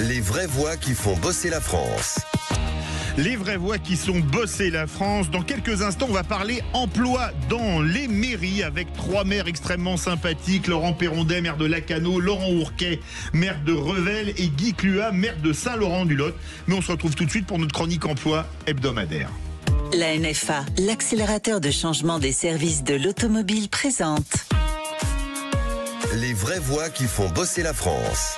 Les vraies voix qui font bosser la France. Les vraies voix qui sont bossées la France. Dans quelques instants, on va parler emploi dans les mairies avec trois maires extrêmement sympathiques. Laurent Perrondet, maire de Lacanau, Laurent Ourquet, maire de Revel et Guy Cluat, maire de Saint-Laurent-du-Lot. Mais on se retrouve tout de suite pour notre chronique emploi hebdomadaire. La NFA, l'accélérateur de changement des services de l'automobile présente. Les vraies voix qui font bosser la France.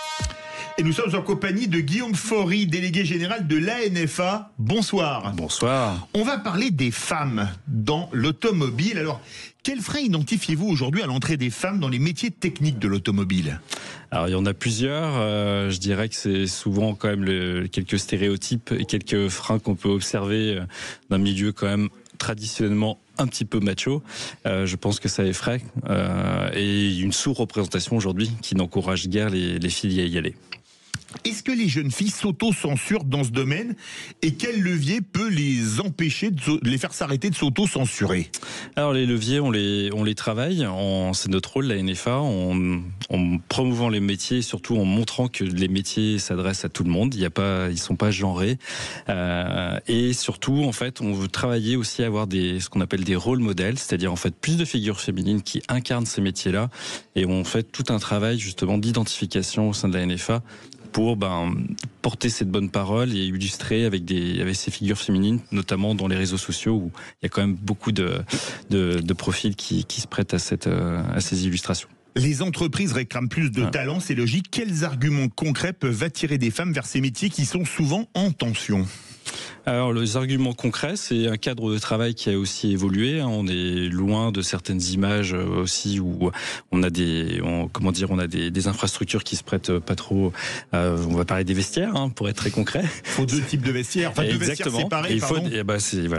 Et nous sommes en compagnie de Guillaume Faury, délégué général de l'ANFA. Bonsoir. Bonsoir. On va parler des femmes dans l'automobile. Alors, quels freins identifiez-vous aujourd'hui à l'entrée des femmes dans les métiers techniques de l'automobile ? Alors il y en a plusieurs. Je dirais que c'est souvent quand même quelques stéréotypes et quelques freins qu'on peut observer d'un milieu quand même traditionnellement un petit peu macho. Je pense que ça effraie et une sous-représentation aujourd'hui qui n'encourage guère les filles à y aller. Est-ce que les jeunes filles s'auto-censurent dans ce domaine et quel levier peut les empêcher de les faire s'arrêter de s'auto-censurer ? Alors les leviers, on les travaille. C'est notre rôle, la NFA, en promouvant les métiers et surtout en montrant que les métiers s'adressent à tout le monde. Ils sont pas genrés. Et surtout, en fait, on veut travailler aussi à avoir ce qu'on appelle des rôles modèles, c'est-à-dire en fait plus de figures féminines qui incarnent ces métiers-là. Et on fait tout un travail justement d'identification au sein de la NFA pour porter cette bonne parole et illustrer avec ces figures féminines, notamment dans les réseaux sociaux où il y a quand même beaucoup de profils qui se prêtent à ces illustrations. Les entreprises réclament plus de talent, c'est logique. Quels arguments concrets peuvent attirer des femmes vers ces métiers qui sont souvent en tension ? Alors, les arguments concrets, c'est un cadre de travail qui a aussi évolué. On est loin de certaines images aussi où on a des infrastructures qui se prêtent pas trop. On va parler des vestiaires, pour être très concret. Il faut deux types de vestiaires, enfin deux vestiaires séparés.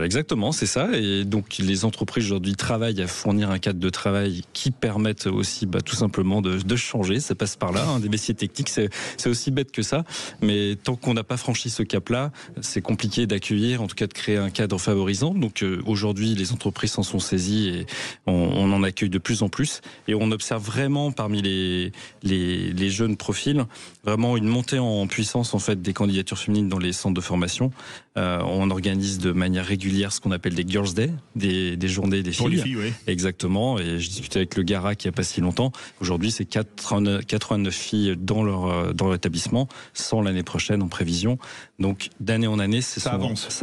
Exactement, c'est ça. Et donc, les entreprises aujourd'hui travaillent à fournir un cadre de travail qui permette aussi, tout simplement de changer. Ça passe par là. Des métiers techniques, c'est aussi bête que ça. Mais tant qu'on n'a pas franchi ce cap-là, c'est compliqué d'accueillir, en tout cas de créer un cadre favorisant. Donc aujourd'hui, les entreprises s'en sont saisies et on en accueille de plus en plus. Et on observe vraiment parmi les jeunes profils vraiment une montée en puissance en fait des candidatures féminines dans les centres de formation. On organise de manière régulière ce qu'on appelle des Girls Day, des journées des filles. Pour les filles, oui. Exactement. Et je discutais avec le Garac il n'y a pas si longtemps. Aujourd'hui, c'est 89 filles dans leur établissement, 100 l'année prochaine en prévision. Donc d'année en année, ça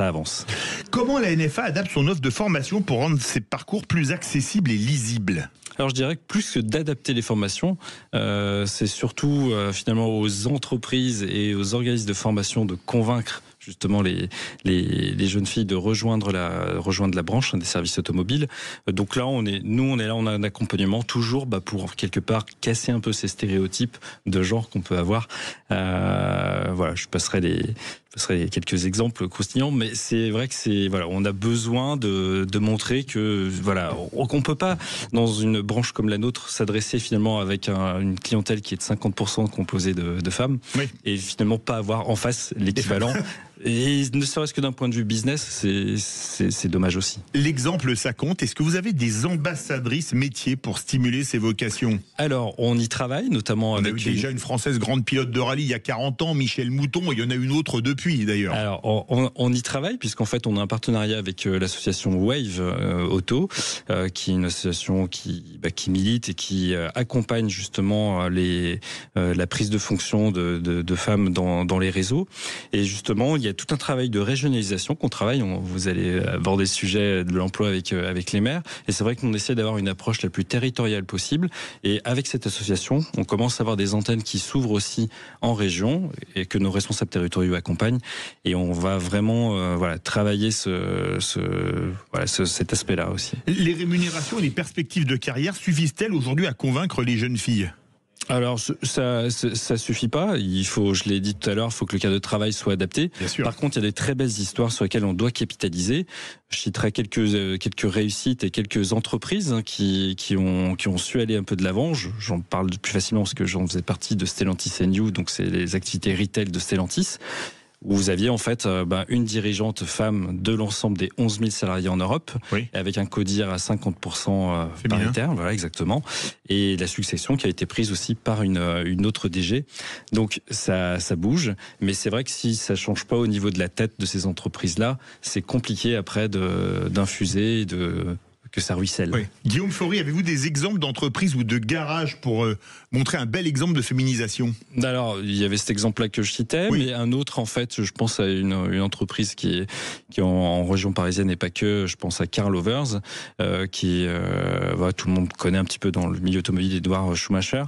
avance. Comment la NFA adapte son offre de formation pour rendre ses parcours plus accessibles et lisibles ? Alors je dirais que plus que d'adapter les formations, c'est surtout finalement aux entreprises et aux organismes de formation de convaincre justement les jeunes filles de rejoindre la branche des services automobiles. Donc là, on est là, on a un accompagnement toujours pour quelque part casser un peu ces stéréotypes de genre qu'on peut avoir. Je passerai quelques exemples croustillants, mais c'est vrai que on a besoin de montrer que qu'on peut pas dans une branche comme la nôtre s'adresser finalement avec une clientèle qui est de 50% composée de femmes, oui, et finalement pas avoir en face l'équivalent. Et ne serait-ce que d'un point de vue business, c'est dommage aussi. L'exemple, ça compte. Est-ce que vous avez des ambassadrices métiers pour stimuler ces vocations ? Alors, on y travaille, notamment avec... On a eu déjà une Française grande pilote de rallye il y a 40 ans, Michel Mouton, et il y en a une autre depuis d'ailleurs. Alors, on y travaille, puisqu'en fait, on a un partenariat avec l'association Wave Auto, qui est une association qui milite et qui accompagne justement la prise de fonction de femmes dans les réseaux. Et justement, il y a tout un travail de régionalisation qu'on travaille. Vous allez aborder le sujet de l'emploi avec les maires. Et c'est vrai qu'on essaie d'avoir une approche la plus territoriale possible. Et avec cette association, on commence à avoir des antennes qui s'ouvrent aussi en région et que nos responsables territoriaux accompagnent. Et on va vraiment travailler cet aspect-là aussi. Les rémunérations et les perspectives de carrière suffisent-elles aujourd'hui à convaincre les jeunes filles ? Alors ça suffit pas. Je l'ai dit tout à l'heure, il faut que le cadre de travail soit adapté. Par contre, il y a des très belles histoires sur lesquelles on doit capitaliser. Je citerai quelques réussites et quelques entreprises qui ont su aller un peu de l'avant. J'en parle plus facilement parce que j'en faisais partie de Stellantis & You, donc c'est les activités retail de Stellantis. où vous aviez en fait une dirigeante femme de l'ensemble des 11 000 salariés en Europe, avec un CODIR à 50% paritaire, voilà exactement, et la succession qui a été prise aussi par une autre DG. Donc ça bouge, mais c'est vrai que si ça change pas au niveau de la tête de ces entreprises-là, c'est compliqué après d'infuser, que ça ruisselle. Oui. Guillaume Faury, avez-vous des exemples d'entreprises ou de garages pour montrer un bel exemple de féminisation ? Alors, il y avait cet exemple-là que je citais, mais un autre, en fait, je pense à une entreprise qui est en région parisienne et pas que, je pense à Karl Overs, qui tout le monde connaît un petit peu dans le milieu automobile, Edouard Schumacher.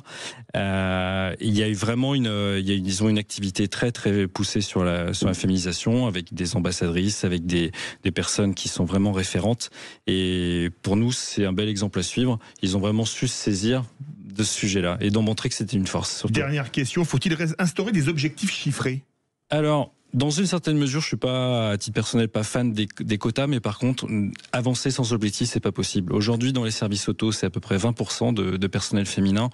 Il y a eu vraiment ils ont une activité très très poussée sur la féminisation, avec des ambassadrices, avec des personnes qui sont vraiment référentes, et pour nous c'est un bel exemple à suivre. Ils ont vraiment su se saisir de ce sujet-là et d'en montrer que c'était une force. Surtout. Dernière question, faut-il instaurer des objectifs chiffrés ? Alors, dans une certaine mesure, je suis pas, à titre personnel, pas fan des quotas, mais par contre, avancer sans objectif, c'est pas possible. Aujourd'hui, dans les services auto, c'est à peu près 20% de personnel féminin.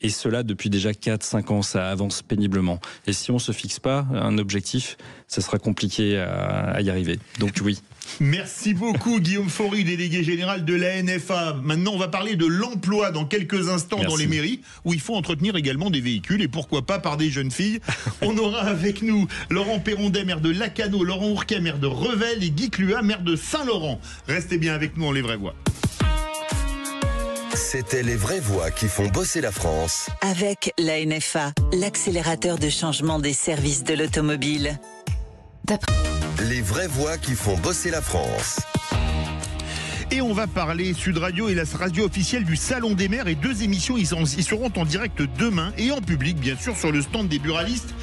Et cela depuis déjà 4-5 ans, ça avance péniblement. Et si on se fixe pas un objectif, ça sera compliqué à y arriver. Donc oui. Merci beaucoup Guillaume Faury, délégué général de la NFA. Maintenant, on va parler de l'emploi dans quelques instants dans les mairies, où il faut entretenir également des véhicules, et pourquoi pas par des jeunes filles. On aura avec nous Laurent Perrondet, maire de Lacanau, Laurent Ourquet, maire de Revel, et Guy Cluat, maire de Saint-Laurent. Restez bien avec nous dans Les Vraies Voix. C'était Les Vraies Voix qui font bosser la France. Avec la NFA, l'accélérateur de changement des services de l'automobile. Les Vraies Voix qui font bosser la France. Et on va parler, Sud Radio et la radio officielle du Salon des maires, et 2 émissions, ils seront en direct demain et en public, bien sûr, sur le stand des buralistes.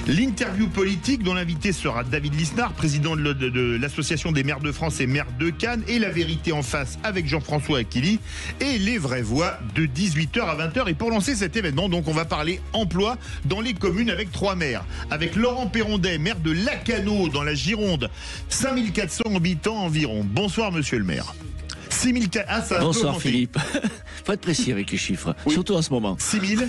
L'interview politique, dont l'invité sera David Lisnard, président de l'Association des maires de France et maires de Cannes, et La Vérité en face avec Jean-François Aquili, et Les Vraies Voix de 18h à 20h. Et pour lancer cet événement, donc, on va parler emploi dans les communes avec 3 maires. Avec Laurent Perrondet, maire de Lacanau dans la Gironde, 5400 habitants environ. Bonsoir, monsieur le maire. 6000. Ah, ça a Bonsoir Philippe. Faut être précis avec les chiffres, surtout en ce moment. 6000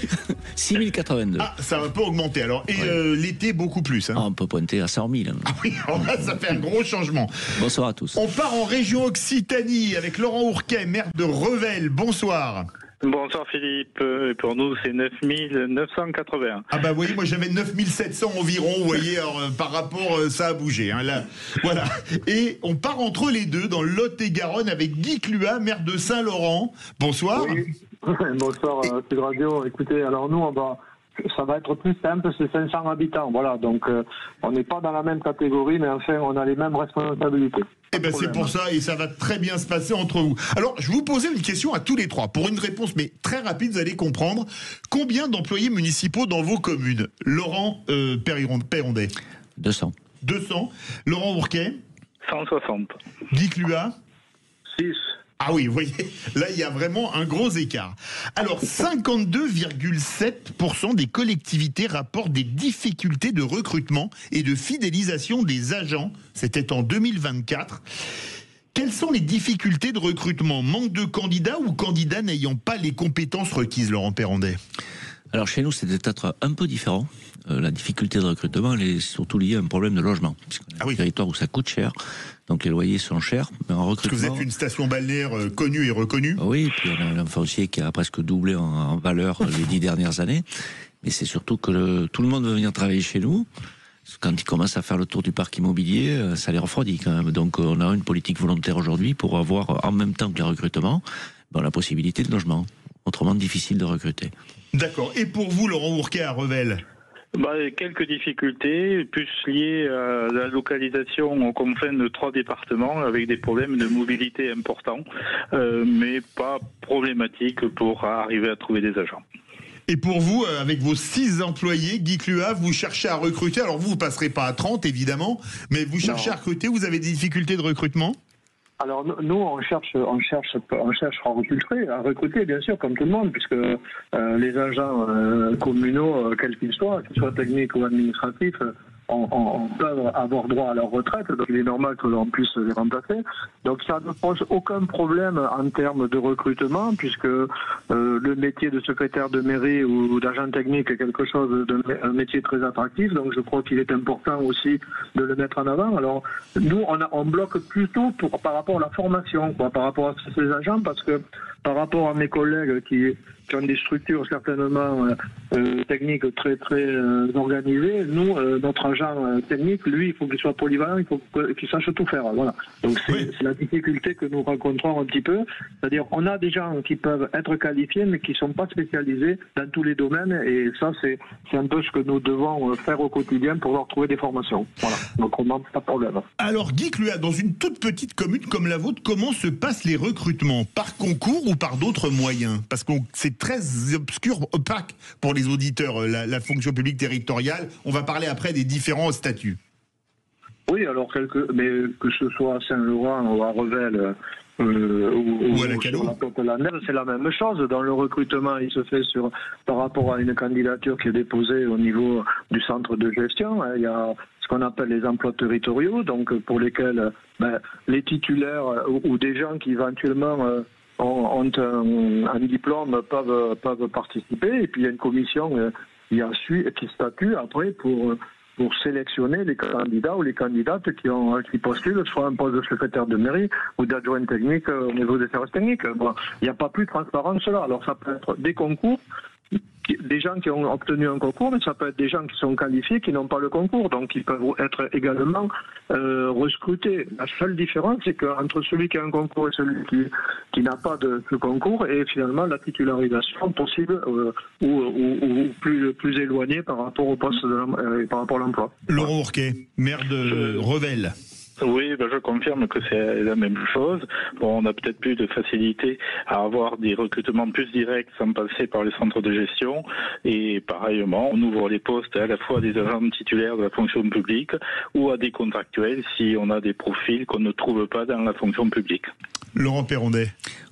6082. Ah, ça va pas augmenter alors. Et l'été, beaucoup plus. Hein. On peut pointer à 100 000. Ah oui, ça fait un gros changement. Bonsoir à tous. On part en région Occitanie avec Laurent Ourquet, maire de Revel. Bonsoir. Bonsoir Philippe, pour nous c'est 9980. Ah bah oui, moi j'avais 9700 environ, vous voyez, alors, par rapport, ça a bougé. Hein, là. Voilà. Et on part entre les deux dans le Lot-et-Garonne avec Guy Cluat, maire de Saint-Laurent. Bonsoir. Oui. Bonsoir Sud Radio. Écoutez, alors nous ça va être plus simple, c'est 500 habitants, voilà, donc on n'est pas dans la même catégorie, mais enfin on a les mêmes responsabilités. Eh ben c'est pour ça, et ça va très bien se passer entre vous. Alors, je vous posais une question à tous les 3, pour une réponse, mais très rapide, vous allez comprendre. Combien d'employés municipaux dans vos communes ? Laurent Perrondet. 200. 200. Laurent Ourquet. 160. Guy Cluat. 6. Ah oui, vous voyez, là, il y a vraiment un gros écart. Alors, 52,7% des collectivités rapportent des difficultés de recrutement et de fidélisation des agents. C'était en 2024. Quelles sont les difficultés de recrutement ? Manque de candidats ou candidats n'ayant pas les compétences requises, Laurent Perrondet ? Alors chez nous, c'est peut-être un peu différent. La difficulté de recrutement, elle est surtout liée à un problème de logement. Puisqu'on a un territoire où ça coûte cher, donc les loyers sont chers. Mais en recrutement, parce que vous êtes une station balnéaire connue et reconnue. Oui, puis on a un foncier qui a presque doublé en valeur les 10 dernières années. Mais c'est surtout que tout le monde veut venir travailler chez nous. Quand ils commencent à faire le tour du parc immobilier, ça les refroidit quand même. Donc on a une politique volontaire aujourd'hui pour avoir, en même temps que les recrutements, la possibilité de logement. Autrement, difficile de recruter. D'accord. Et pour vous, Laurent Ourquet à Revel ? Quelques difficultés, plus liées à la localisation aux confins de 3 départements, avec des problèmes de mobilité importants, mais pas problématiques pour arriver à trouver des agents. Et pour vous, avec vos 6 employés, Guy Cluat, vous cherchez à recruter. Alors vous passerez pas à 30 évidemment, mais vous cherchez à recruter. Vous avez des difficultés de recrutement ? Alors nous, on cherche à recruter bien sûr, comme tout le monde, puisque les agents communaux, quels qu'ils soient techniques ou administratifs, peuvent avoir droit à leur retraite, donc il est normal que l'on puisse les remplacer. Donc ça ne pose aucun problème en termes de recrutement, puisque le métier de secrétaire de mairie ou d'agent technique est quelque chose un métier très attractif, donc je crois qu'il est important aussi de le mettre en avant. Alors nous, on bloque plutôt par rapport à la formation, par rapport à ces agents, parce que par rapport à mes collègues qui ont des structures certainement techniques très organisées, nous, notre agent technique, lui, il faut qu'il soit polyvalent, il faut qu'il sache tout faire. Voilà. Donc c'est la difficulté que nous rencontrons un petit peu. C'est-à-dire, on a des gens qui peuvent être qualifiés, mais qui ne sont pas spécialisés dans tous les domaines, et ça, c'est un peu ce que nous devons faire au quotidien pour leur trouver des formations. Voilà. Donc on n'a pas de problème. Alors, Guy Cluat, dans une toute petite commune comme la vôtre, comment se passent les recrutements? Par concours ou par d'autres moyens? Parce que c'est très obscur, opaque pour les auditeurs, la fonction publique territoriale. On va parler après des différents statuts. Oui, alors mais que ce soit à Saint-Laurent ou à Revel ou à Lacano, sur la côte hollandaise, c'est la même chose. Dans le recrutement, il se fait par rapport à une candidature qui est déposée au niveau du centre de gestion. Il y a ce qu'on appelle les emplois territoriaux, donc pour lesquels les titulaires ou des gens qui éventuellement ont un diplôme peuvent participer, et puis il y a une commission qui statue après pour sélectionner les candidats ou les candidates qui postulent soit un poste de secrétaire de mairie ou d'adjoint technique au niveau des services techniques. Bon, il n'y a pas plus transparent que cela. Alors ça peut être des concours, des gens qui ont obtenu un concours, mais ça peut être des gens qui sont qualifiés, qui n'ont pas le concours, donc ils peuvent être également recrutés. La seule différence, c'est qu'entre celui qui a un concours et celui qui n'a pas de concours, et finalement la titularisation possible ou plus éloignée par rapport au poste par rapport à l'emploi. Laurent Ourquet, maire de Revel. Oui, je confirme que c'est la même chose. Bon, on a peut-être plus de facilité à avoir des recrutements plus directs sans passer par les centres de gestion. Et pareillement, on ouvre les postes à la fois à des agents titulaires de la fonction publique ou à des contractuels si on a des profils qu'on ne trouve pas dans la fonction publique. Laurent Perrondet.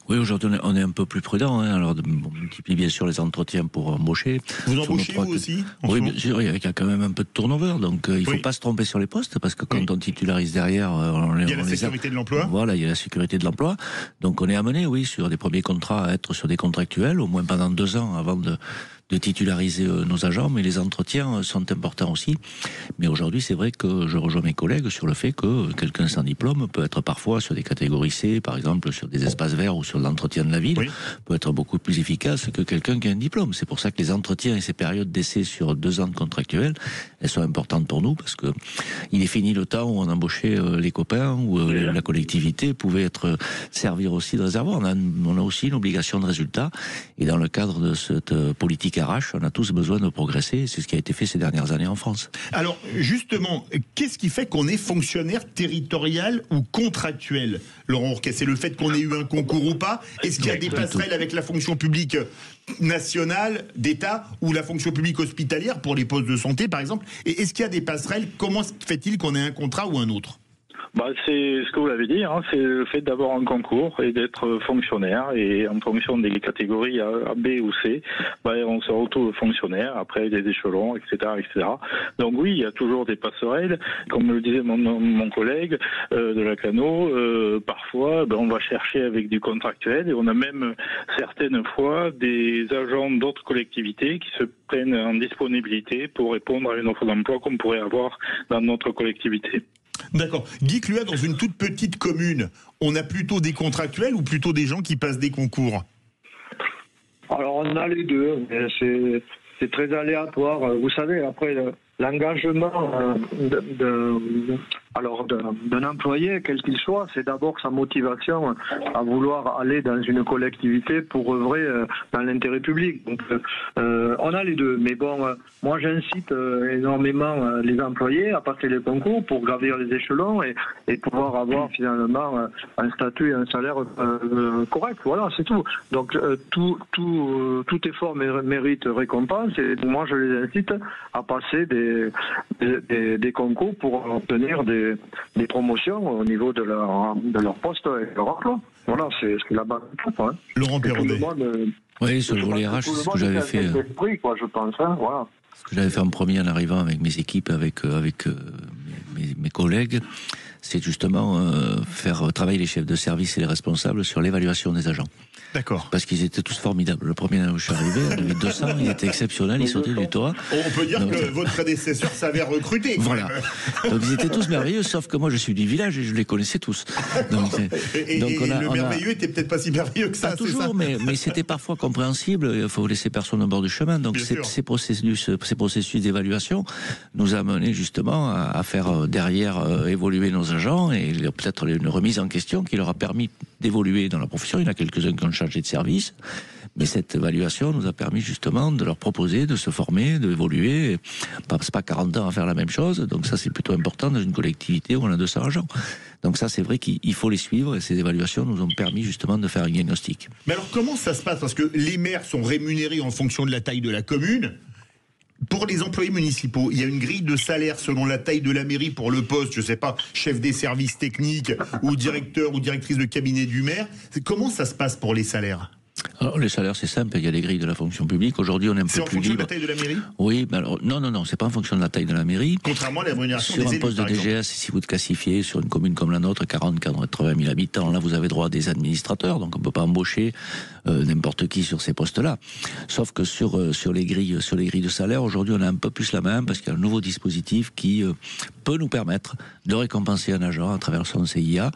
Oui, aujourd'hui, on est un peu plus prudent. Alors, on multiplie bien sûr les entretiens pour embaucher. Vous embauchez, vous aussi? Oui, bien sûr, il y a quand même un peu de turnover. Donc, il ne faut pas se tromper sur les postes, parce que quand on titularise derrière... il y a la sécurité de l'emploi. Voilà, il y a la sécurité de l'emploi. Donc, on est amené, oui, sur des premiers contrats, à être sur des contractuels, au moins pendant 2 ans avant de titulariser nos agents, mais les entretiens sont importants aussi. Mais aujourd'hui, c'est vrai que je rejoins mes collègues sur le fait que quelqu'un sans diplôme peut être parfois sur des catégories C, par exemple sur des espaces verts ou sur l'entretien de la ville, peut être beaucoup plus efficace que quelqu'un qui a un diplôme. C'est pour ça que les entretiens et ces périodes d'essai sur 2 ans de contractuels, elles sont importantes pour nous, parce que il est fini le temps où on embauchait les copains, où la collectivité pouvait servir aussi de réservoir. On a aussi une obligation de résultat, et dans le cadre de cette politique RH, on a tous besoin de progresser, c'est ce qui a été fait ces dernières années en France. Alors justement, qu'est-ce qui fait qu'on est fonctionnaire territorial ou contractuel, Laurent Ourquet? C'est le fait qu'on ait eu un concours ou pas? Est-ce qu'il y a des passerelles avec la fonction publique nationale, d'État, ou la fonction publique hospitalière pour les postes de santé par exemple? Et est-ce qu'il y a des passerelles? Comment fait-il qu'on ait un contrat ou un autre? C'est ce que vous l'avez dit, c'est le fait d'avoir un concours et d'être fonctionnaire, et en fonction des catégories A, B ou C, on se retrouve fonctionnaire, après des échelons, etc., etc. Donc oui, il y a toujours des passerelles, comme le disait mon collègue de Lacano, parfois on va chercher avec du contractuel, et on a même certaines fois des agents d'autres collectivités qui se prennent en disponibilité pour répondre à une offre d'emploi qu'on pourrait avoir dans notre collectivité. D'accord. Guy Cluat, dans une toute petite commune, on a plutôt des contractuels ou plutôt des gens qui passent des concours? Alors on a les deux, mais c'est très aléatoire. Vous savez, après l'engagement d'un employé, quel qu'il soit, c'est d'abord sa motivation à vouloir aller dans une collectivité pour œuvrer dans l'intérêt public. Donc, on a les deux. Mais bon, moi j'incite énormément les employés à passer les concours pour gravir les échelons et pouvoir avoir finalement un statut et un salaire correct. Voilà, c'est tout. Donc tout effort mérite récompense, et moi je les incite à passer des concours pour obtenir des promotions au niveau de leur poste et de leur emploi. Voilà, c'est la base de tout. Laurent Perrondet. Oui, sur le volet RH, c'est ce que j'avais fait. Je pense, voilà. Ce que j'avais fait en premier en arrivant avec mes équipes, avec mes collègues, c'est justement faire travailler les chefs de service et les responsables sur l'évaluation des agents. D'accord. Parce qu'ils étaient tous formidables. Le premier où je suis arrivé, il y avait 200, il était exceptionnel, il sautait du toit. On peut dire que votre prédécesseur savait recruter. Voilà. Donc ils étaient tous merveilleux, sauf que moi je suis du village et je les connaissais tous. Donc, et le merveilleux était peut-être pas si merveilleux que ça. Pas toujours, mais c'était parfois compréhensible. Il faut laisser personne au bord du chemin. Donc ces processus d'évaluation nous a amené justement à faire derrière évoluer nos agents et peut-être une remise en question qui leur a permis d'évoluer dans la profession. Il y en a quelques-uns qui ont changé de service, mais cette évaluation nous a permis justement de leur proposer de se former, d'évoluer. C'est pas 40 ans à faire la même chose, donc ça c'est plutôt important dans une collectivité où on a 200 agents. Donc ça c'est vrai qu'il faut les suivre et ces évaluations nous ont permis justement de faire un diagnostic. Mais alors comment ça se passe? Parce que les maires sont rémunérés en fonction de la taille de la commune. Pour les employés municipaux, il y a une grille de salaire selon la taille de la mairie pour le poste, je sais pas, chef des services techniques ou directeur ou directrice de cabinet du maire. Comment ça se passe pour les salaires? Alors, les salaires, c'est simple, il y a les grilles de la fonction publique. Aujourd'hui, on est un peu plus libre. C'est en fonction de la taille de la mairie? Oui, mais alors, non, c'est pas en fonction de la taille de la mairie. Contrairement à la rémunération des élus, sur un poste de DGS, si vous êtes classifié sur une commune comme la nôtre, 80 000 habitants, là, vous avez droit à des administrateurs, donc on peut pas embaucher n'importe qui sur ces postes-là. Sauf que sur les grilles de salaire, aujourd'hui, on a un peu plus la main parce qu'il y a un nouveau dispositif qui peut nous permettre de récompenser un agent à travers son CIA.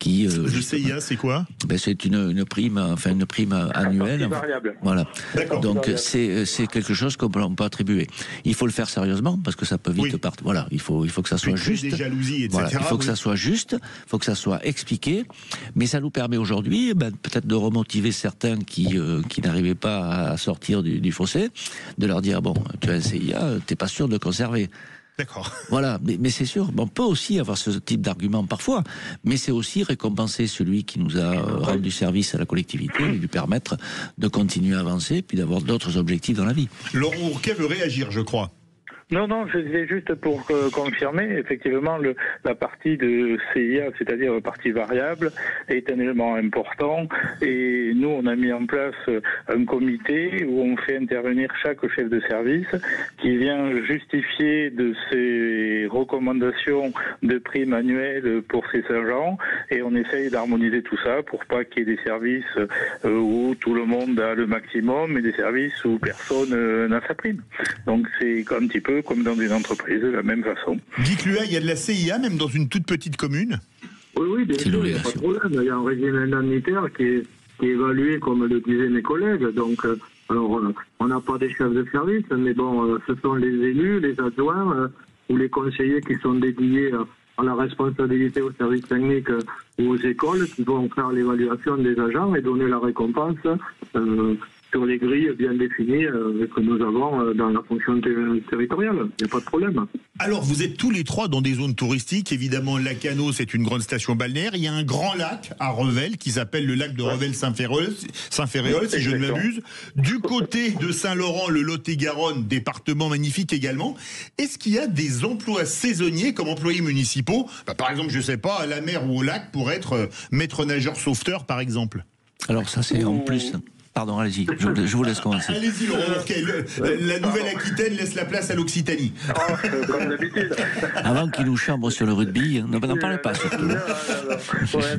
Le CIA, c'est quoi? C'est une prime annuelle. Voilà. Donc c'est quelque chose qu'on peut attribuer. Il faut le faire sérieusement parce que ça peut vite partir. Voilà, il faut que ça soit juste. Des jalousies, etc. Voilà, il faut que ça soit juste, il faut que ça soit expliqué. Mais ça nous permet aujourd'hui, peut-être de remotiver certains qui n'arrivaient pas à sortir du fossé, de leur dire bon, tu as un CIA, t'es pas sûr de conserver. D'accord. Voilà, mais c'est sûr, on peut aussi avoir ce type d'argument parfois, mais c'est aussi récompenser celui qui nous a rendu service à la collectivité et lui permettre de continuer à avancer puis d'avoir d'autres objectifs dans la vie. Laurent Ourquet veut réagir, je crois. Non, c'est juste pour confirmer, effectivement, la partie de CIA, c'est-à-dire la partie variable, est un élément important. Et nous, on a mis en place un comité où on fait intervenir chaque chef de service qui vient justifier de ses recommandations de primes annuelles pour ses agents. Et on essaye d'harmoniser tout ça pour pas qu'il y ait des services où tout le monde a le maximum et des services où personne n'a sa prime. Donc c'est un petit peu comme dans une entreprise, de la même façon. Guy Clua, il y a de la CIA, même dans une toute petite commune? Oui, bien sûr, il n'y a pas de problème. Il y a un régime indemnitaire qui est évalué, comme le disaient mes collègues. Donc, alors, on n'a pas des chefs de service, mais bon, ce sont les élus, les adjoints ou les conseillers qui sont dédiés à la responsabilité aux services techniques ou aux écoles qui vont faire l'évaluation des agents et donner la récompense sur les grilles bien définies que nous avons dans la fonction territoriale. Il n'y a pas de problème. Alors, vous êtes tous les trois dans des zones touristiques. Évidemment, Lacanau, c'est une grande station balnéaire. Il y a un grand lac à Revel qui s'appelle le lac de Revel-Saint-Ferréol, si je ne m'abuse. Du côté de Saint-Laurent, le Lot-et-Garonne, département magnifique également. Est-ce qu'il y a des emplois saisonniers comme employés municipaux? Par exemple, je ne sais pas, à la mer ou au lac pour être maître nageur sauveteur, par exemple. Alors ça, c'est en plus... Pardon, allez-y, je vous laisse commencer. Allez-y, Laurent Ourquet. La Nouvelle-Aquitaine laisse la place à l'Occitanie. Comme d'habitude. Avant qu'ils nous chambrent sur le rugby, n'en parlez pas surtout. Non. Ouais,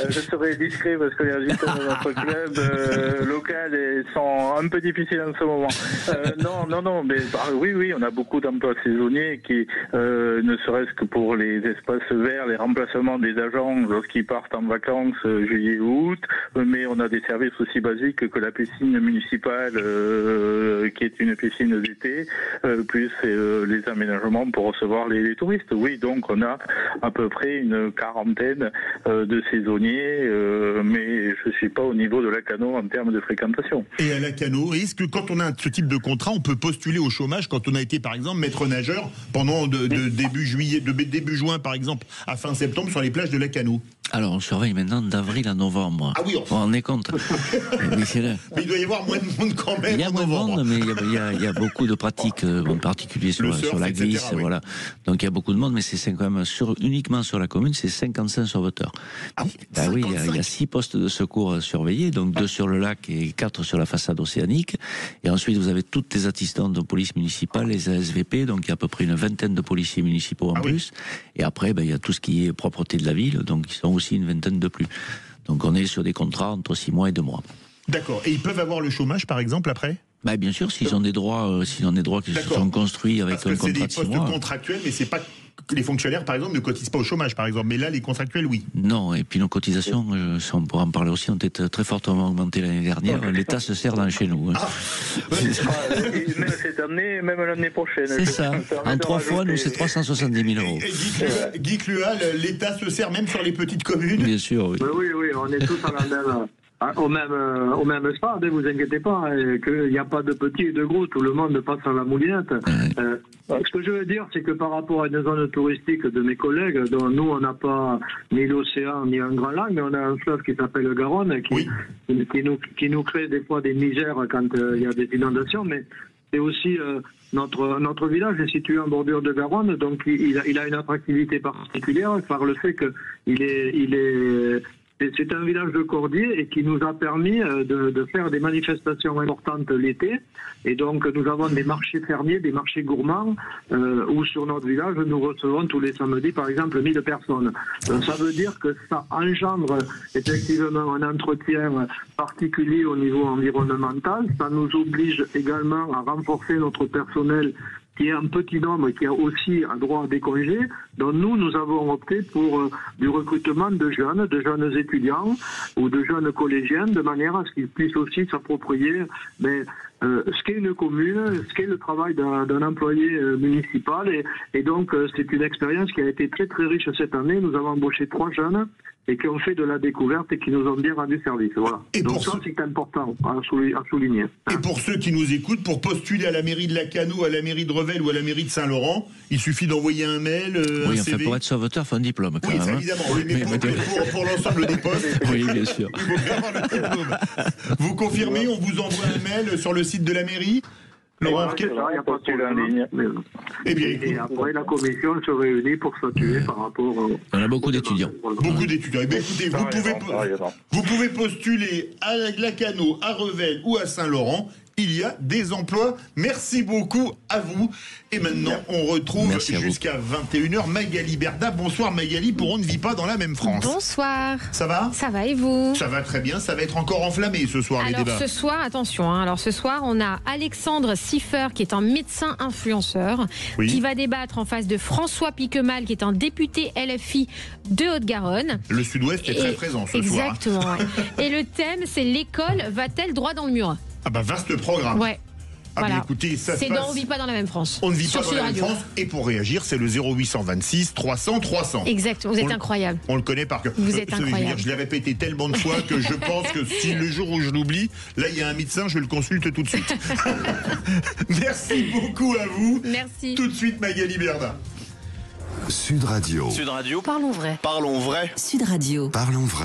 je serai discret parce que les résultats de notre club local sont un peu difficiles en ce moment. Non, mais oui, on a beaucoup d'emplois saisonniers qui, ne serait-ce que pour les espaces verts, les remplacements des agents lorsqu'ils partent en vacances juillet ou août, mais on a des services aussi basiques que la piscine municipale, qui est une piscine d'été, plus les aménagements pour recevoir les touristes. Oui, donc on a à peu près une quarantaine de saisonniers, mais je ne suis pas au niveau de Lacanau en termes de fréquentation. Et à Lacanau, est-ce que quand on a ce type de contrat, on peut postuler au chômage quand on a été, par exemple, maître nageur pendant début juin, par exemple, à fin septembre sur les plages de Lacanau? Alors, on surveille maintenant d'avril à novembre. Ah oui, Vous vous rendez compte? Oui, c'est là. Mais il doit y avoir moins de monde quand même. Il y a moins de monde, mais il y a beaucoup de pratiques, en particulier sur la glisse, etc., oui. voilà. Donc il y a beaucoup de monde, mais c'est quand même uniquement sur la commune, c'est 55 sauveteurs. Ah oui, Ben oui, il y a 6 postes de secours surveillés, donc 2 sur le lac et 4 sur la façade océanique. Et ensuite, vous avez toutes les assistantes de police municipale, les ASVP, donc il y a à peu près une vingtaine de policiers municipaux en plus. Et après, il y a tout ce qui est propreté de la ville, donc ils sont aussi une vingtaine de plus. Donc on est sur des contrats entre 6 mois et 2 mois. D'accord. Et ils peuvent avoir le chômage, par exemple, après? Bah bien sûr, s'ils ont des droits qui se sont construits avec un contrat de 6 mois. C'est des postes contractuels, mais c'est pas que les fonctionnaires, par exemple, ne cotisent pas au chômage, par exemple. Mais là, les contractuels, oui. Non, et puis nos cotisations, on pourra en parler aussi, ont été très fortement augmentées l'année dernière. L'État se sert dans chez nous. Même cette année, même l'année prochaine. C'est ça. En 3 fois, nous, c'est 370 000 euros. Et Guy Clual, l'État se sert même sur les petites communes. Bien sûr, oui. Oui, on est tous à la même... Au même stade, ne vous inquiétez pas, qu'il n'y a pas de petits et de gros, tout le monde passe à la moulinette. Ce que je veux dire, c'est que par rapport à une zone touristique de mes collègues, dont nous, on n'a pas ni l'océan ni un grand lac, mais on a un fleuve qui s'appelle le Garonne, qui nous crée des fois des misères quand il y a des inondations, mais c'est aussi... Notre village est situé en bordure de Garonne, donc il a une attractivité particulière par le fait c'est un village de cordier et qui nous a permis de faire des manifestations importantes l'été. Et donc, nous avons des marchés fermiers, des marchés gourmands, où sur notre village, nous recevons tous les samedis, par exemple, 1000 personnes. Donc, ça veut dire que ça engendre effectivement un entretien particulier au niveau environnemental. Ça nous oblige également à renforcer notre personnel qui est un petit nombre, qui a aussi un droit à des congés. Donc nous avons opté pour du recrutement de jeunes étudiants ou de jeunes collégiens, de manière à ce qu'ils puissent aussi s'approprier ce qu'est une commune, ce qu'est le travail d'un employé municipal. Et donc c'est une expérience qui a été très très riche cette année. Nous avons embauché 3 jeunes et qui ont fait de la découverte et qui nous ont bien rendu service. Voilà. Et donc ça, c'est important à souligner. Et pour ceux qui nous écoutent, pour postuler à la mairie de Lacanau, à la mairie de Revel ou à la mairie de Saint-Laurent, il suffit d'envoyer un mail, un CV. Pour être sauveteur, il faut un diplôme. Oui, ça, évidemment. Oui, mais pour l'ensemble des postes, oui, bien sûr. Il faut bien avoir le diplôme. Vous confirmez, on vous envoie un mail sur le site de la mairie? Laurent, il n'y a pas de ligne. Et après, la commission se réunit pour statuer par rapport... On a beaucoup d'étudiants. Beaucoup d'étudiants. Eh bien, écoutez, vous pouvez postuler à Lacanau, à Revel ou à Saint-Laurent. Il y a des emplois. Merci beaucoup à vous. Et maintenant, on retrouve jusqu'à 21h Magali Berda. Bonsoir Magali, pour On ne vit pas dans la même France. Bonsoir. Ça va? Ça va et vous? Ça va très bien. Ça va être encore enflammé ce soir, les débats. Alors ce soir, attention, alors ce soir, on a Alexandre Siffer, qui est un médecin influenceur, qui va débattre en face de François Piquemal, qui est un député LFI de Haute-Garonne. Le Sud-Ouest est très présent ce soir. Exactement. Et le thème, c'est l'école va-t-elle droit dans le mur? Ah bah vaste programme. Ouais. Ah voilà. Écoutez, ça c'est dans On ne vit pas dans la même France. On ne vit pas dans la même France. Et pour réagir, c'est le 0826 300 300. Exactement. Vous êtes incroyable. On le connaît par cœur. Vous êtes incroyable. Je l'ai répété tellement de fois que je pense que si le jour où je l'oublie, là il y a un médecin, je le consulte tout de suite. Merci beaucoup à vous. Merci. Tout de suite Magali Berda. Sud Radio. Parlons vrai. Parlons vrai. Sud Radio. Parlons vrai.